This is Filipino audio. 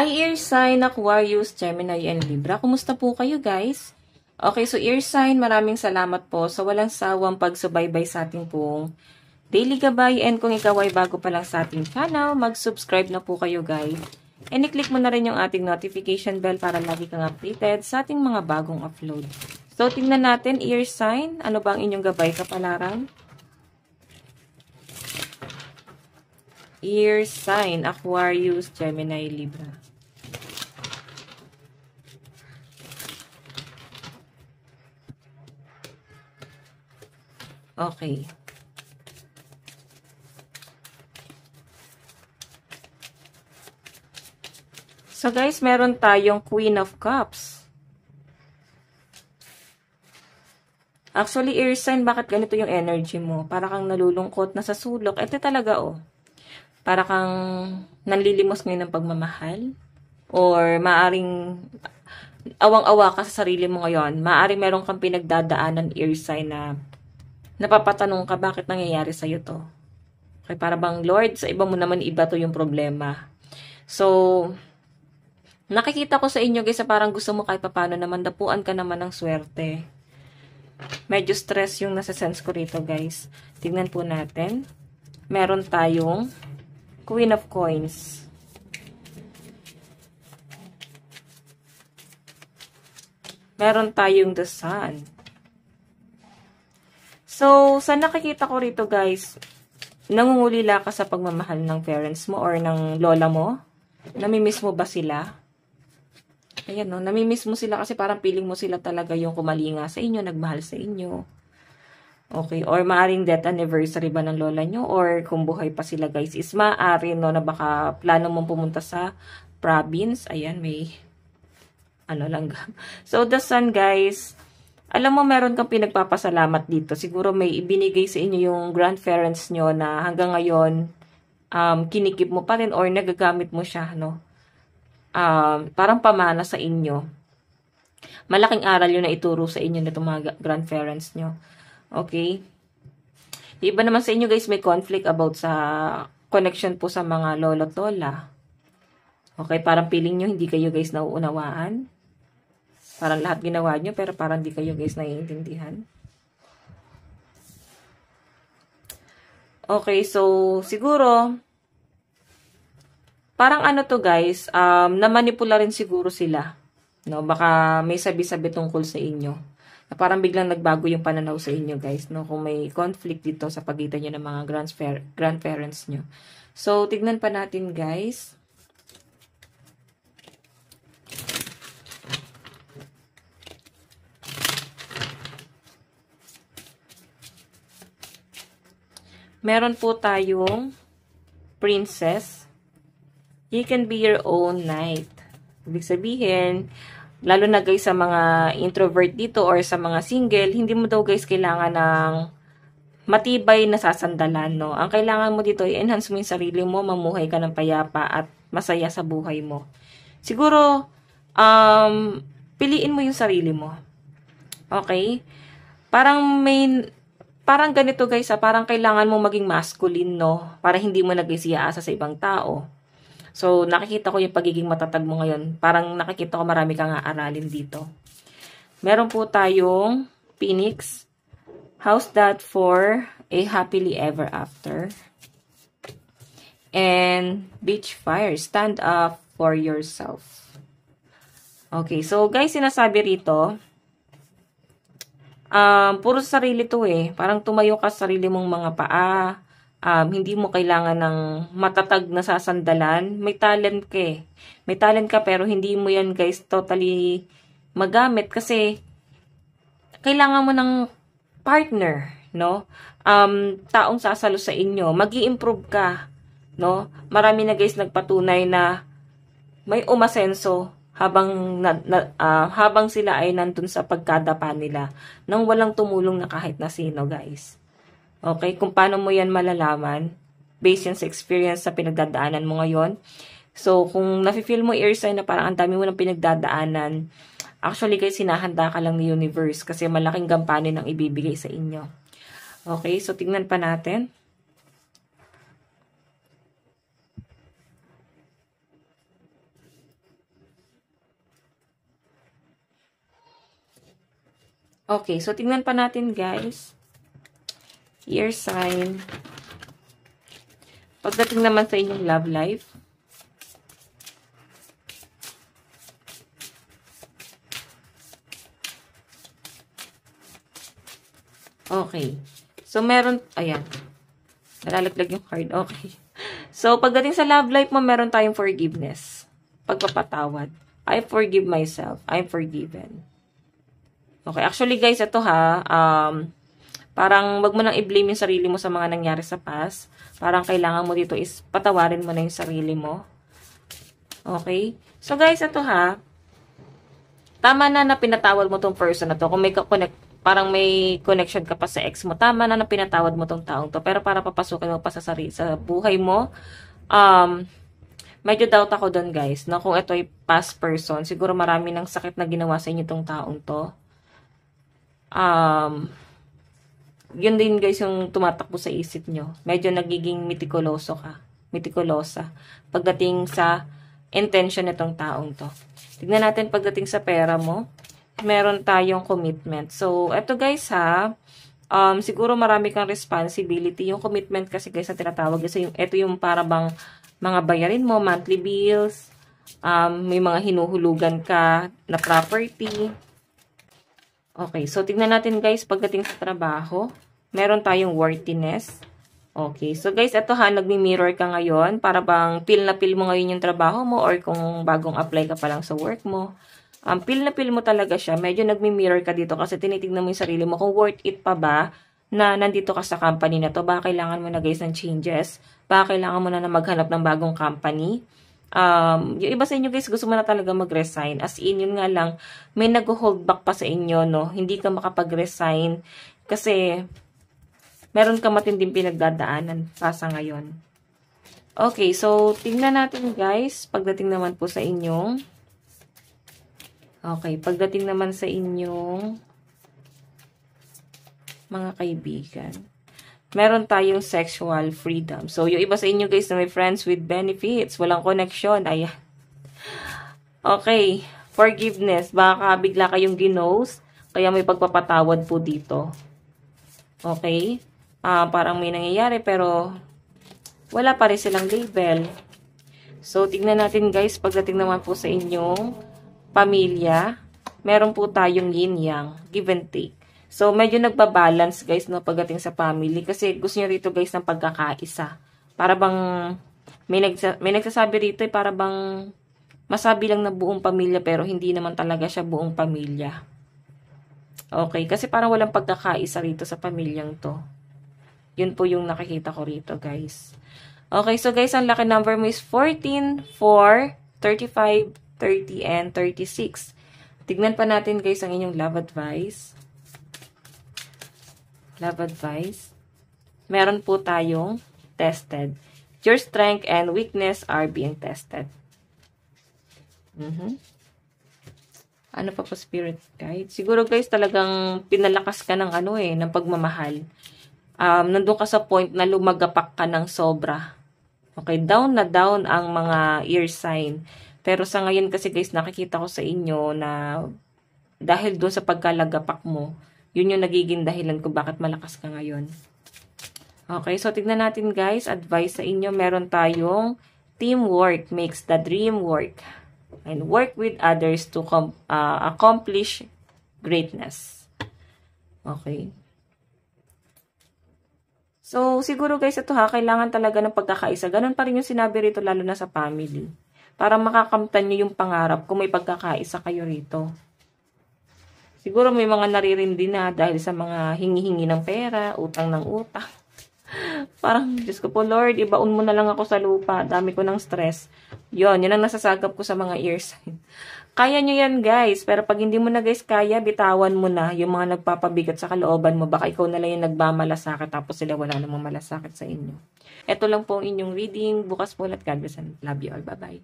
Hi, Air Sign, Aquarius, Gemini, and Libra. Kumusta po kayo, guys? Okay, so Air Sign, maraming salamat po sa walang sawang pagsubaybay sa ating pong daily gabay. And kung ikaw ay bago pa lang sa ating channel, mag-subscribe na po kayo, guys. And i-click mo na rin yung ating notification bell para lagi kang updated sa ating mga bagong upload. So, tingnan natin, Air Sign, ano ba ang inyong gabay kapalaran? Air Sign, Aquarius, Gemini, Libra. Okay. So guys, meron tayong Queen of Cups. Actually, Air Sign, bakit ganito yung energy mo? Para kang nalulungkot, nasa sulok. Ito talaga, oh. Para kang nanlilimos ngayon ng pagmamahal. Or maaring awang-awa ka sa sarili mo ngayon. Maaring meron kang pinagdadaanan, Air Sign, na napapatanong ka, bakit nangyayari sa'yo to? Okay, para bang, Lord, sa iba mo naman, iba to yung problema. So, nakikita ko sa inyo, guys, parang gusto mo kahit papano naman, dapuan ka naman ng swerte. Medyo stress yung nasa-sense ko rito, guys. Tignan po natin. Meron tayong Queen of Coins. Meron tayong The Sun. So, sa nakikita ko rito, guys, nangungulila ka sa pagmamahal ng parents mo or ng lola mo. Namimiss mo ba sila? Ayan, no? Namimiss mo sila kasi parang feeling mo sila talaga yung kumalinga sa inyo, nagmahal sa inyo. Okay, or maaring death anniversary ba ng lola nyo, or kung buhay pa sila, guys, is maaari, no, na baka plano mong pumunta sa province. Ayan, may ano lang. So, The Sun, guys, alam mo, meron kang pinagpapasalamat dito. Siguro may ibinigay sa inyo yung grandparents nyo na hanggang ngayon, kinikip mo pa rin or nagagamit mo siya, no? Parang pamana sa inyo. Malaking aral yun na ituro sa inyo na itong mga grandparents nyo. Okay? Iba naman sa inyo, guys, may conflict about sa connection po sa mga lolo at lola. Okay? Parang feeling nyo, hindi kayo, guys, nauunawaan. Parang lahat ginawa nyo, pero parang di kayo, guys, naiintindihan. Okay, so, siguro, parang ano to, guys, namanipula rin siguro sila. No? Baka may sabi-sabi tungkol sa inyo. Na parang biglang nagbago yung pananaw sa inyo, guys. No? Kung may conflict dito sa pagitan nyo ng mga grandparents nyo. So, tignan pa natin, guys. Meron po tayong Princess. You can be your own knight. Ibig sabihin, lalo na, guys, sa mga introvert dito or sa mga single, hindi mo daw, guys, kailangan ng matibay na sasandalan, no? Ang kailangan mo dito, i-enhance mo yung sarili mo, mamuhay ka ng payapa at masaya sa buhay mo. Siguro, piliin mo yung sarili mo. Okay? Parang ganito, guys, parang kailangan mo maging masculine, no? Para hindi mo nag-isiyaasa sa ibang tao. So, nakikita ko yung pagiging matatag mo ngayon. Parang nakikita ko marami kang aaralin dito. Meron po tayong Phoenix. How's that for a happily ever after? And Beach Fire. Stand up for yourself. Okay, so guys, sinasabi rito, puro sarili to eh. Parang tumayo ka sa sarili mong mga paa. Hindi mo kailangan ng matatag na sasandalan. May talent ka eh. May talent ka pero hindi mo yan, guys, totally magamit kasi kailangan mo ng partner, no? Taong sasalo sa inyo. Mag-i-improve ka, no? Marami na, guys, nagpatunay na may umasenso habang sila ay nandun sa pagkadapa nila nang walang tumulong na kahit na sino, guys. Okay, kung paano mo yan malalaman based yan sa experience sa pinagdadaanan mo ngayon. So, kung nafe-feel mo, Air Sign, na parang ang dami mo ng pinagdadaanan, actually, guys, sinahanda ka lang ni universe kasi malaking gampanin ang ibibigay sa inyo. Okay, so tingnan pa natin. Okay, so tingnan pa natin guys. Ear sign. Pagdating naman sa inyong love life. Okay. So, meron, ayan. Nalalaglag yung card. Okay. So, pagdating sa love life mo, meron tayong forgiveness. Pagpapatawad. I forgive myself. I'm forgiven. Okay. Actually, guys, ito ha, parang wag mo nang i-blame yung sarili mo sa mga nangyari sa past. Parang kailangan mo dito is patawarin mo na yung sarili mo. Okay? So, guys, ito ha, tama na na pinatawad mo tong person na to. Kung may parang may connection ka pa sa ex mo, tama na na pinatawad mo tong taong to. Pero para papasukin mo pa sa buhay mo, medyo doubt ako doon guys, na kung ito ay past person, siguro marami ng sakit na ginawa sa inyo tong taong to. Yun din guys yung tumatakbo sa isip nyo. Medyo nagiging mitikuloso ka. Mitikulosa. Pagdating sa intention nitong taong to. Tignan natin pagdating sa pera mo. Meron tayong commitment. So, eto guys ha, siguro marami kang responsibility. Yung commitment kasi guys na tinatawag. Kasi ito yung para bang mga bayarin mo, monthly bills, may mga hinuhulugan ka na property. Okay, so tignan natin guys pagdating sa trabaho. Meron tayong worthiness. Okay, so guys, ito ha, nagmi-mirror ka ngayon. Para bang feel na feel mo ngayon yung trabaho mo or kung bagong apply ka pa lang sa work mo. Feel na feel mo talaga siya. Medyo nagmi-mirror ka dito kasi tinitignan mo yung sarili mo kung worth it pa ba na nandito ka sa company na to. Baka kailangan mo na guys ng changes. Baka kailangan mo na maghanap ng bagong company. Yung iba sa inyo guys, gusto mo na talaga mag-resign. As in, yun nga lang, may nag-hold back pa sa inyo, no? Hindi ka makapag-resign kasi meron ka matinding pinagdadaanan pa sa ngayon. Okay, so tingnan natin guys, pagdating naman po sa inyong pagdating naman sa inyong mga kaibigan. Meron tayong sexual freedom. So, yung iba sa inyo guys na may friends with benefits, walang connection, ayan. Okay, forgiveness. Baka bigla kayong ginose, kaya may pagpapatawad po dito. Okay? Parang may nangyayari pero wala pa rin silang label. So, tignan natin guys, pagdating naman po sa inyong pamilya, meron po tayong yin-yang, give and take. So, medyo nagbabalance guys, no, pagdating sa family. Kasi gusto nyo rito guys ng pagkakaisa. Para bang, may nagsasabi rito, para bang masabi lang na buong pamilya, pero hindi naman talaga siya buong pamilya. Okay, kasi parang walang pagkakaisa rito sa pamilyang to. Yun po yung nakikita ko rito guys. Okay, so guys, ang lucky number mo is 14, 4, 35, 30, and 36. Tignan pa natin guys ang inyong love advice. Love advice. Meron po tayong tested. Your strength and weakness are being tested. Ano pa po spirit guide? Siguro guys talagang pinalakas ka ng ng pagmamahal. Nandun ka sa point na lumagapak ka ng sobra. Okay, down na down ang mga ear sign. Pero sa ngayon kasi guys, nakikita ko sa inyo na dahil doon sa pagkalagapak mo, yun yung nagiging dahilan kung bakit malakas ka ngayon. Okay, so tignan natin guys, advice sa inyo, meron tayong teamwork makes the dream work. And work with others to accomplish greatness. Okay. So, siguro guys, ito ha, kailangan talaga ng pagkakaisa. Ganun pa rin yung sinabi rito, lalo na sa family. Para makakamtan nyo yung pangarap kung may pagkakaisa kayo rito. Siguro may mga naririndi na dahil sa mga hingi-hingi ng pera, utang ng utang. Parang, Diyos ko po Lord, ibaon mo na lang ako sa lupa. Dami ko ng stress. Yun ang nasasagap ko sa mga ear sign. Kaya nyo yan guys. Pero pag hindi mo na guys kaya, bitawan mo na yung mga nagpapabigat sa kalooban mo. Baka ikaw na lang yung nagmamalasakit tapos sila wala namang malasakit sa inyo. Ito lang po ang inyong reading. Bukas po ulit. God bless and love you all. Bye-bye.